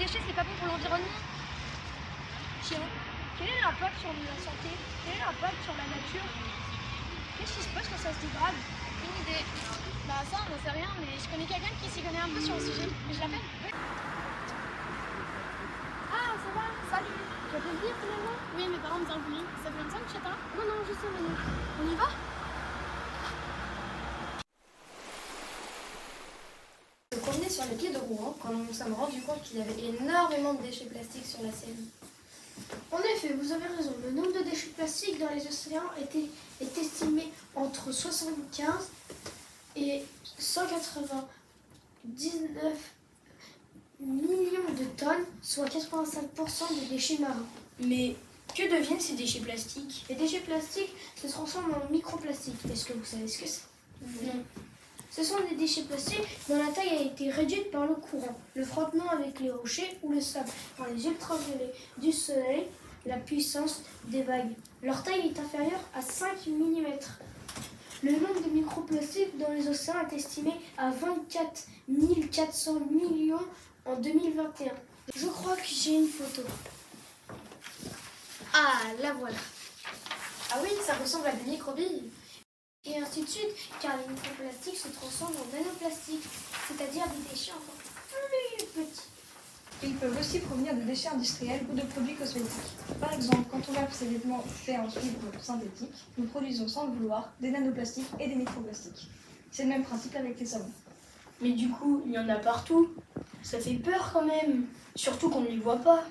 déchets, c'est pas bon pour l'environnement. Tiens, quel est l'impact sur la santé? Quel est l'impact sur la nature? Qu'est-ce qui se passe quand ça se dégrade? Aucune idée. Bah ça, on n'en sait rien, mais je connais quelqu'un qui s'y connaît un peu sur le sujet. Et je l'appelle. Ah, ça va? Salut. Tu vas venir finalement? Oui, mes parents me ont voulu. Ça fait longtemps que tu t'attends? Non, je sais, Manu. On y va? On se promenait sur les quais de Rouen quand nous nous sommes rendus compte qu'il y avait énormément de déchets plastiques sur la Seine. En effet, vous avez raison. Le nombre de déchets plastiques dans les océans est estimé entre 75 et 199 millions de tonnes, soit 85% des déchets marins. Mais que deviennent ces déchets plastiques? Les déchets plastiques se transforment en microplastiques. Est-ce que vous savez ce que c'est? Non. Ce sont des déchets plastiques dont la taille a été réduite par le courant, le frottement avec les rochers ou le sable, par les ultraviolets du soleil, la puissance des vagues. Leur taille est inférieure à 5 mm. Le nombre de microplastiques dans les océans est estimé à 24 400 millions en 2021. Je crois que j'ai une photo. Ah, la voilà. Ah oui, ça ressemble à des microbilles. Et ainsi de suite, car les microplastiques se transforment en nanoplastiques, c'est-à-dire des déchets encore plus petits. Ils peuvent aussi provenir de déchets industriels ou de produits cosmétiques. Par exemple, quand on lave ses vêtements faits en fibres synthétiques, nous produisons sans le vouloir des nanoplastiques et des microplastiques. C'est le même principe avec les savons. Mais du coup, il y en a partout. Ça fait peur quand même. Surtout qu'on ne les voit pas.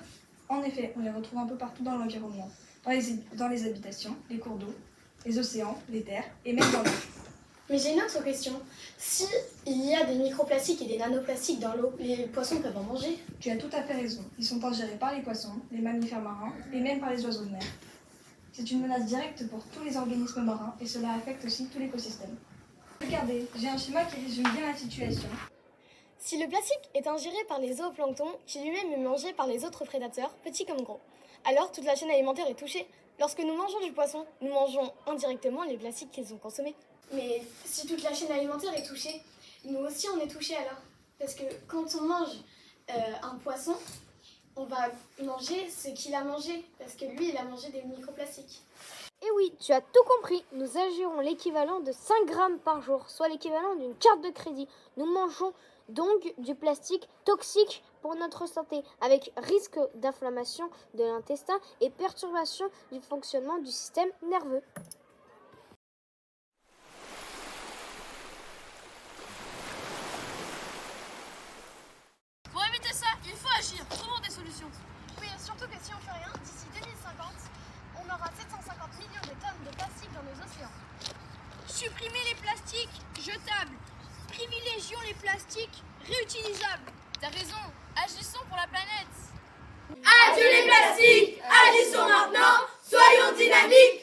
En effet, on les retrouve un peu partout dans l'environnement, dans les habitations, les cours d'eau, les océans, les terres et même dans l'eau. Mais j'ai une autre question. Si il y a des microplastiques et des nanoplastiques dans l'eau, les poissons peuvent en manger? Tu as tout à fait raison. Ils sont ingérés par les poissons, les mammifères marins et même par les oiseaux de mer. C'est une menace directe pour tous les organismes marins et cela affecte aussi tout l'écosystème. Regardez, j'ai un schéma qui résume bien la situation. Si le plastique est ingéré par les zooplanctons, qui lui-même est mangé par les autres prédateurs, petits comme gros, alors toute la chaîne alimentaire est touchée. Lorsque nous mangeons du poisson, nous mangeons indirectement les plastiques qu'ils ont consommés. Mais si toute la chaîne alimentaire est touchée, nous aussi on est touchés alors. Parce que quand on mange un poisson, on va manger ce qu'il a mangé, parce que lui il a mangé des microplastiques. Et oui, tu as tout compris. Nous ingérons l'équivalent de 5 grammes par jour, soit l'équivalent d'une carte de crédit. Nous mangeons donc du plastique toxique pour notre santé, avec risque d'inflammation de l'intestin et perturbation du fonctionnement du système nerveux. Pour éviter ça, il faut agir, trouvons des solutions. Oui, surtout que si on fait rien, d'ici 2050, on aura 750 millions de tonnes de plastique dans nos océans. Supprimez les plastiques jetables. Privilégions les plastiques réutilisables. T'as raison, agissons pour la planète. Adieu les plastiques, agissons maintenant, soyons dynamiques.